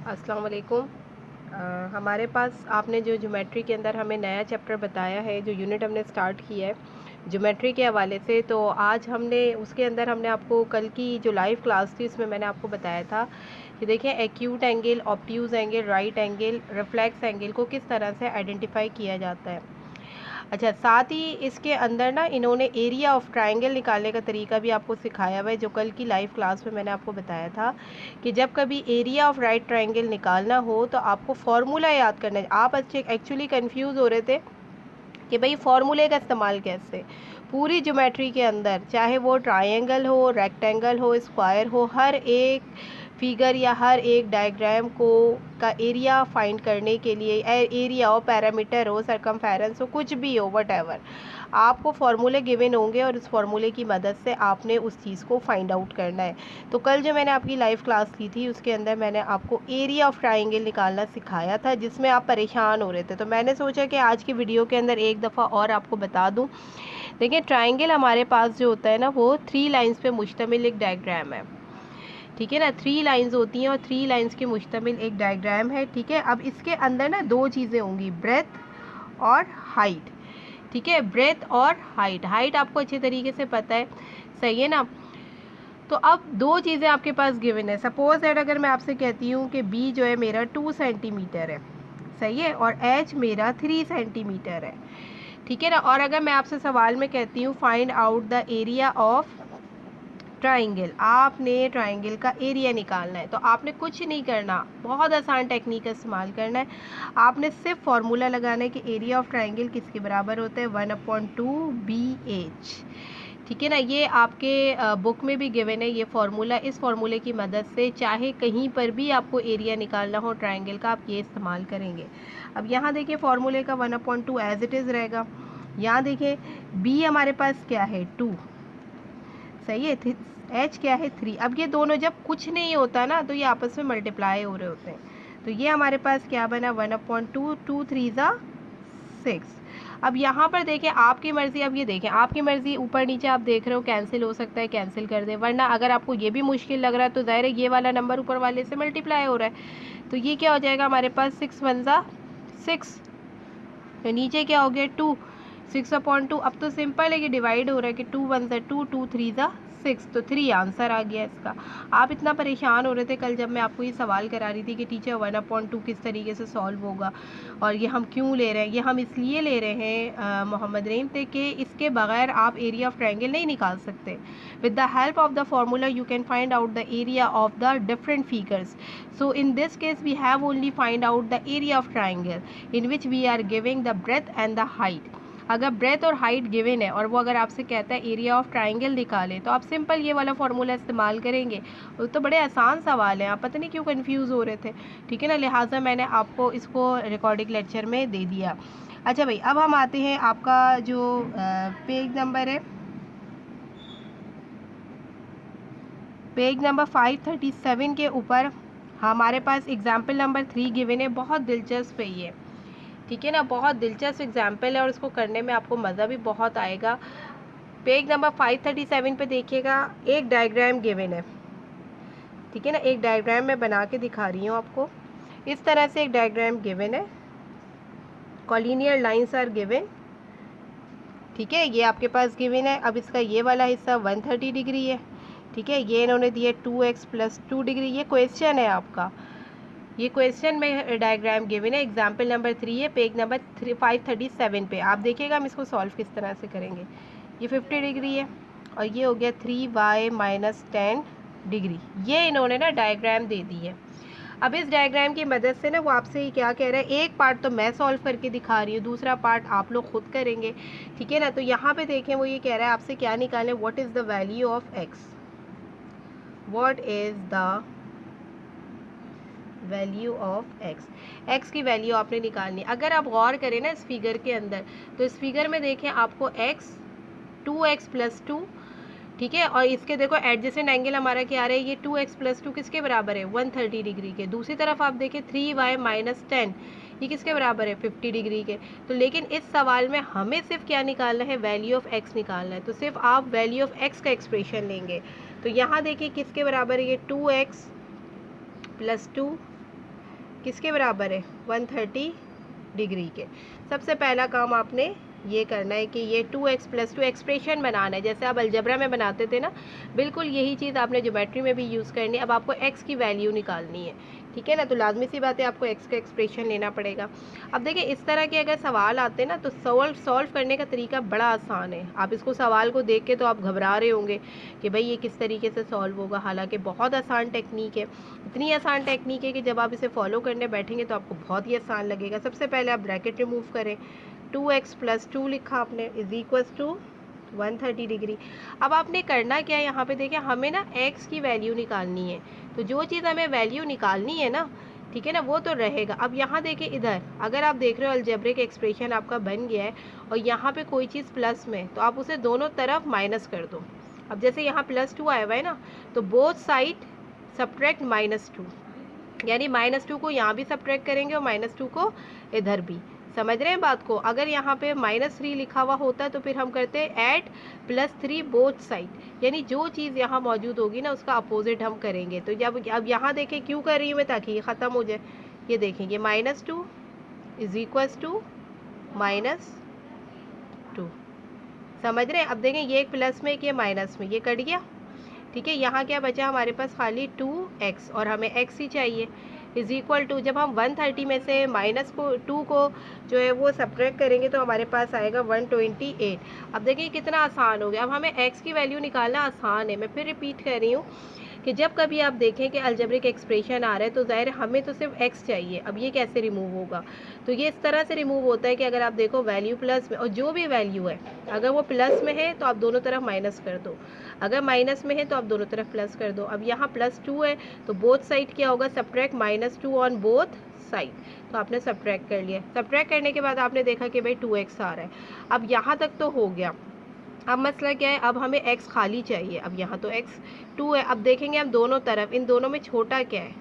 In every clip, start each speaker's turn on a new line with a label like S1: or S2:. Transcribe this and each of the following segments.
S1: अस्सलाम वालेकुम। हमारे पास आपने जो ज्योमेट्री के अंदर हमें नया चैप्टर बताया है, जो यूनिट हमने स्टार्ट किया है ज्योमेट्री के हवाले से, तो आज हमने उसके अंदर हमने आपको कल की जो लाइव क्लास थी उसमें मैंने आपको बताया था कि देखिए acute angle, obtuse angle, right angle, reflex angle को किस तरह से आइडेंटिफाई किया जाता है। अच्छा, साथ ही इसके अंदर ना इन्होंने एरिया ऑफ ट्रायंगल निकालने का तरीका भी आपको सिखाया हुआ है, जो कल की लाइव क्लास में मैंने आपको बताया था कि जब कभी एरिया ऑफ राइट ट्रायंगल निकालना हो तो आपको फार्मूला याद करना है। आप अच्छे एक्चुअली कंफ्यूज हो रहे थे कि भाई फार्मूले का इस्तेमाल कैसे। पूरी ज्योमेट्री के अंदर चाहे वो ट्रायंगल हो, रेक्टेंगल हो, स्क्वायर हो, हर एक फिगर या हर एक डायग्राम को का एरिया फाइंड करने के लिए, एरिया हो, पैरामीटर हो, सरकमफेरेंस हो, कुछ भी हो, वटएवर, आपको फार्मूले गिवन होंगे और उस फार्मूले की मदद से आपने उस चीज़ को फाइंड आउट करना है। तो कल जो मैंने आपकी लाइव क्लास ली थी उसके अंदर मैंने आपको एरिया ऑफ ट्रायंगल निकालना सिखाया था, जिसमें आप परेशान हो रहे थे। तो मैंने सोचा कि आज की वीडियो के अंदर एक दफ़ा और आपको बता दूं। देखिए, ट्रायंगल हमारे पास जो होता है ना, वो 3 लाइंस पे मुश्तमिल एक डायग्राम है। ठीक है ना, 3 लाइंस होती हैं और 3 लाइंस के मुश्तमिल एक डायग्राम है। ठीक है, अब इसके अंदर ना 2 चीज़ें होंगी, ब्रेथ और हाइट। ठीक है, ब्रेथ और हाइट। हाइट आपको अच्छे तरीके से पता है, सही है ना। तो अब 2 चीज़ें आपके पास गिवन है। सपोज दैट अगर मैं आपसे कहती हूँ कि बी जो है मेरा 2 सेंटीमीटर है, सही है, और एच मेरा 3 सेंटीमीटर है। ठीक है ना। और अगर मैं आपसे सवाल में कहती हूँ find out the area of triangle, आपने ट्राइंगल का एरिया निकालना है, तो आपने कुछ नहीं करना, बहुत आसान टेक्निक का इस्तेमाल करना है। आपने सिर्फ फार्मूला लगाना है कि एरिया ऑफ ट्राइंगल किसके बराबर होता है, 1/2 BH। ठीक है ना, ये आपके बुक में भी गिवन है ये फार्मूला। इस फार्मूले की मदद से चाहे कहीं पर भी आपको एरिया निकालना हो ट्राइंगल का, आप ये इस्तेमाल करेंगे। अब यहाँ देखिए फार्मूले का 1/2 एज इट इज़ रहेगा। यहाँ देखिए बी हमारे पास क्या है, 2, सही है, एच क्या है, 3। अब ये दोनों जब कुछ नहीं होता ना तो ये आपस में मल्टीप्लाई हो रहे होते हैं। तो ये हमारे पास क्या बना, 1/2, 2 3 ज़ा 6। अब यहाँ पर देखें आपकी मर्ज़ी, अब ये देखें आपकी मर्ज़ी, ऊपर नीचे आप देख रहे हो कैंसिल हो सकता है, कैंसिल कर दे, वरना अगर आपको ये भी मुश्किल लग रहा है तो ज़ाहिर है ये वाला नंबर ऊपर वाले से मल्टीप्लाई हो रहा है, तो ये क्या हो जाएगा हमारे पास, 6 1 ज़ा 6, तो नीचे क्या हो गया, 2, 6/2। अब तो सिंपल है कि डिवाइड हो रहा है कि 2 1 ज़ा 2, 2 3 ज़ा 6, तो 3 आंसर आ गया इसका। आप इतना परेशान हो रहे थे कल जब मैं आपको ये सवाल करा रही थी कि टीचर 1/2 किस तरीके से सॉल्व होगा, और ये हम क्यों ले रहे हैं, ये हम इसलिए ले रहे हैं मोहम्मद रहीम थे कि इसके बगैर आप एरिया ऑफ ट्रायंगल नहीं निकाल सकते। With the help of the formula you can find out the area of the different figures. So in this case we have only find out the area of triangle in which we are giving the breadth and the height. अगर breath और height given है और वो अगर आपसे कहता है area of triangle निकालें, तो आप सिंपल ये वाला फार्मूला इस्तेमाल करेंगे। वो तो बड़े आसान सवाल हैं, आप पता नहीं क्यों कंफ्यूज हो रहे थे। ठीक है ना, लिहाजा मैंने आपको इसको रिकॉर्डिंग लेक्चर में दे दिया। अच्छा भाई, अब हम आते हैं आपका जो पेज नंबर है, पेज नंबर 537 के ऊपर हमारे पास एग्जाम्पल नंबर 3 गिवन है। बहुत दिलचस्प है ये, ठीक है ना, बहुत दिलचस्प एग्जाम्पल है और इसको करने में आपको मज़ा भी बहुत आएगा। पेज नंबर 537 पे देखिएगा, एक डायग्राम गिवन है। ठीक है ना, एक डायग्राम मैं बना के दिखा रही हूँ आपको। इस तरह से एक डायग्राम गिवन है, कॉलिनियर लाइंस आर गिवन। ठीक है, ये आपके पास गिवन है। अब इसका ये वाला हिस्सा 130 डिग्री है। ठीक है, ये इन्होंने दिया 2x + 2 डिग्री। ये क्वेश्चन है आपका, ये क्वेश्चन में डायग्राम गिवन है। एग्जाम्पल नंबर 3 है, पेज नंबर 537 पे। आप देखिएगा हम इसको सॉल्व किस तरह से करेंगे। ये 50 डिग्री है और ये हो गया 3y - 10 डिग्री। ये इन्होंने ना डायग्राम दे दी है। अब इस डायग्राम की मदद से ना वो आपसे क्या कह रहा है, एक पार्ट तो मैं सॉल्व करके दिखा रही हूँ, दूसरा पार्ट आप लोग खुद करेंगे। ठीक है ना, तो यहाँ पे देखें वो ये कह रहा है आपसे क्या निकालें, what is the value of x, what is the value of x की वैल्यू आपने निकालनी। अगर आप गौर करें ना इस फिगर के अंदर, तो इस फिगर में देखें आपको x 2x + 2, ठीक है, और इसके देखो एडजेसेंट एंगल हमारा क्या आ रहा है, ये 2x + 2 किसके बराबर है, 130 डिग्री के। दूसरी तरफ आप देखें 3y - 10, ये किसके बराबर है, 50 डिग्री के। तो लेकिन इस सवाल में हमें सिर्फ क्या निकालना है, वैल्यू ऑफ x निकालना है। तो सिर्फ आप वैल्यू ऑफ x का एक्सप्रेशन लेंगे। तो यहाँ देखिए किसके बराबर है, ये 2x + 2 किसके बराबर है, 130 डिग्री के। सबसे पहला काम आपने ये करना है कि ये 2x + 2 एक्सप्रेशन बनाना है, जैसे आप अलजबरा में बनाते थे ना, बिल्कुल यही चीज़ आपने ज्योमेट्री में भी यूज़ करनी है। अब आपको x की वैल्यू निकालनी है, ठीक है ना, तो लाजमी सी बात है आपको x का एक्सप्रेशन लेना पड़ेगा। अब देखिए इस तरह के अगर सवाल आते हैं ना, तो सॉल्व करने का तरीका बड़ा आसान है। आप इसको सवाल को देख के तो आप घबरा रहे होंगे कि भाई ये किस तरीके से सॉल्व होगा, हालांकि बहुत आसान टेक्निक है। इतनी आसान टेक्निक है कि जब आप इसे फॉलो करने बैठेंगे तो आपको बहुत ही आसान लगेगा। सबसे पहले आप ब्रैकेट रिमूव करें, 2x + 2 लिखा आपने = 130 डिग्री। अब आपने करना क्या है, यहाँ पे देखिए हमें ना x की वैल्यू निकालनी है, तो जो चीज़ हमें वैल्यू निकालनी है ना, ठीक है ना, वो तो रहेगा। अब यहाँ देखिए इधर अगर आप देख रहे हो अलजेब्रिक एक्सप्रेशन आपका बन गया है और यहाँ पे कोई चीज़ प्लस में, तो आप उसे दोनों तरफ माइनस कर दो। अब जैसे यहाँ +2 आया हुआ है ना, तो बोथ साइड सब्ट्रैक्ट -2, यानी -2 को यहाँ भी सब्ट्रैक्ट करेंगे और -2 को इधर भी। समझ रहे हैं बात को। अगर यहाँ पे -3 लिखा हुआ होता तो फिर हम करते ऐड +3 बोथ साइड, यानी जो चीज़ यहाँ मौजूद होगी ना उसका अपोजिट हम करेंगे। तो जब अब यहाँ देखें क्यों कर रही हूँ मैं, ताकि ये ख़त्म हो जाए। ये देखेंगे -2 = -2, समझ रहे हैं। अब देखें ये एक प्लस में, एक ये माइनस में, ये कट गया, ठीक है। यहाँ क्या बचा हमारे पास, खाली 2x, और हमें x ही चाहिए। = जब हम 130 में से -2 को जो है वो सब्ट्रैक्ट करेंगे तो हमारे पास आएगा 128। अब देखिए कितना आसान हो गया। अब हमें x की वैल्यू निकालना आसान है। मैं फिर रिपीट कर रही हूँ कि जब कभी आप देखें कि अलजेब्रिक एक्सप्रेशन आ रहा है तो ज़ाहिर हमें तो सिर्फ x चाहिए। अब ये कैसे रिमूव होगा, तो ये इस तरह से रिमूव होता है कि अगर आप देखो वैल्यू प्लस में, और जो भी वैल्यू है अगर वो प्लस में है तो आप दोनों तरफ माइनस कर दो, अगर माइनस में है तो आप दोनों तरफ प्लस कर दो। अब यहाँ +2 है तो बोथ साइड क्या होगा, सब्ट्रैक्ट -2 ऑन बोथ साइड, तो आपने सब्ट्रैक्ट कर लिया। सब्ट्रैक्ट करने के बाद आपने देखा कि भाई 2x आ रहा है। अब यहाँ तक तो हो गया। अब मसला क्या है, अब हमें x खाली चाहिए। अब यहाँ तो x 2 है। अब देखेंगे हम दोनों तरफ, इन दोनों में छोटा क्या है,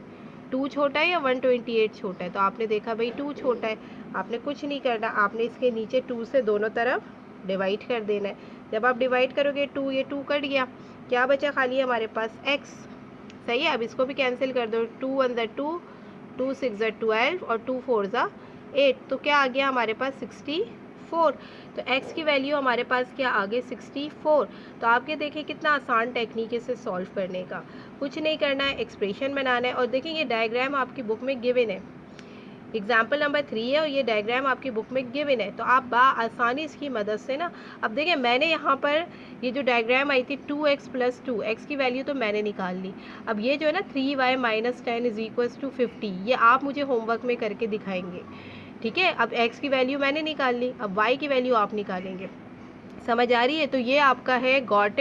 S1: 2 छोटा है या 128 छोटा है, तो आपने देखा भाई 2 छोटा है। आपने कुछ नहीं करना, आपने इसके नीचे 2 से दोनों तरफ डिवाइड कर देना है। जब आप डिवाइड करोगे 2, ये 2 कट गया, क्या बचा खाली हमारे पास x, सही है। अब इसको भी कैंसिल कर दो, 2 1 = 2, 2 6 = 12 और 2 4 = 8, तो क्या आ गया हमारे पास 64। तो x की वैल्यू हमारे पास क्या आ गई, 64। तो आपके देखिए कितना आसान टेक्निक है इसे सॉल्व करने का। कुछ नहीं करना है, एक्सप्रेशन बनाना है। और देखिए ये डायग्राम आपकी बुक में गिवन है, एग्जाम्पल नंबर 3 है और ये डायग्राम आपकी बुक में गिवन है, तो आप आसानी इसकी मदद से ना, अब देखिए मैंने यहाँ पर ये जो डायग्राम आई थी 2x + 2, x की वैल्यू तो मैंने निकाल ली। अब ये जो है ना 3y - 10 = 50, ये आप मुझे होमवर्क में करके दिखाएंगे, ठीक है। अब x की वैल्यू मैंने निकाल ली, अब y की वैल्यू आप निकालेंगे। समझ आ रही है। तो ये आपका है गॉट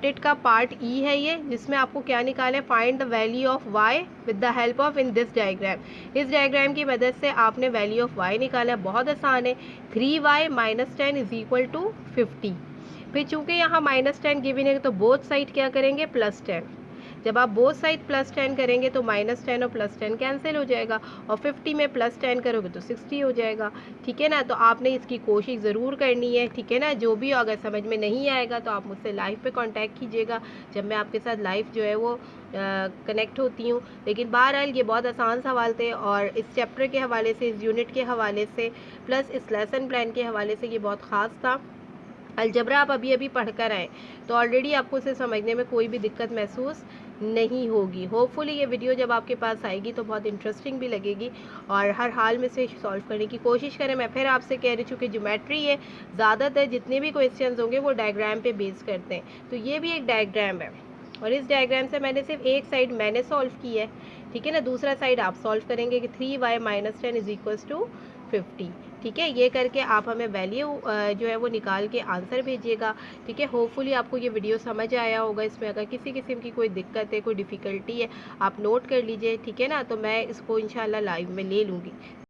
S1: इट का पार्ट ई है ये, जिसमें आपको क्या निकालना है, find the value of y with the help of in this diagram. इस डायग्राम की मदद से आपने वैल्यू ऑफ y निकाला है, बहुत आसान है। 3y - 10 = 50। फिर चूंकि यहाँ -10 गिवन है तो बोथ साइड क्या करेंगे, +10। जब आप बोथ साइड +10 करेंगे तो -10 और +10 कैंसिल हो जाएगा, और 50 में +10 करोगे तो 60 हो जाएगा, ठीक है ना। तो आपने इसकी कोशिश ज़रूर करनी है, ठीक है ना। जो भी अगर समझ में नहीं आएगा तो आप मुझसे लाइव पे कांटेक्ट कीजिएगा, जब मैं आपके साथ लाइव जो है वो कनेक्ट होती हूँ। लेकिन बहरहाल ये बहुत आसान सवाल थे, और इस चैप्टर के हवाले से, इस यूनिट के हवाले से, प्लस इस लेसन प्लान के हवाले से ये बहुत ख़ास था। अलजबरा आप अभी पढ़ कर आए तो ऑलरेडी आपको इसे समझने में कोई भी दिक्कत महसूस नहीं होगी। होपफुली ये वीडियो जब आपके पास आएगी तो बहुत इंटरेस्टिंग भी लगेगी, और हर हाल में से सॉल्व करने की कोशिश करें। मैं फिर आपसे कह रही, चूँकि ज्योमेट्री है, ज़्यादातर जितने भी क्वेश्चंस होंगे वो डायग्राम पे बेस करते हैं, तो ये भी एक डायग्राम है, और इस डायग्राम से मैंने सिर्फ एक साइड मैंने सॉल्व की है, ठीक है ना। दूसरा साइड आप सॉल्व करेंगे कि 3y - 10 = 50, ठीक है। ये करके आप हमें वैल्यू जो है वो निकाल के आंसर भेजिएगा, ठीक है। होपफुली आपको ये वीडियो समझ आया होगा। इसमें अगर किसी किस्म की कोई दिक्कत है, कोई डिफ़िकल्टी है, आप नोट कर लीजिए, ठीक है ना। तो मैं इसको इंशाल्लाह लाइव में ले लूँगी।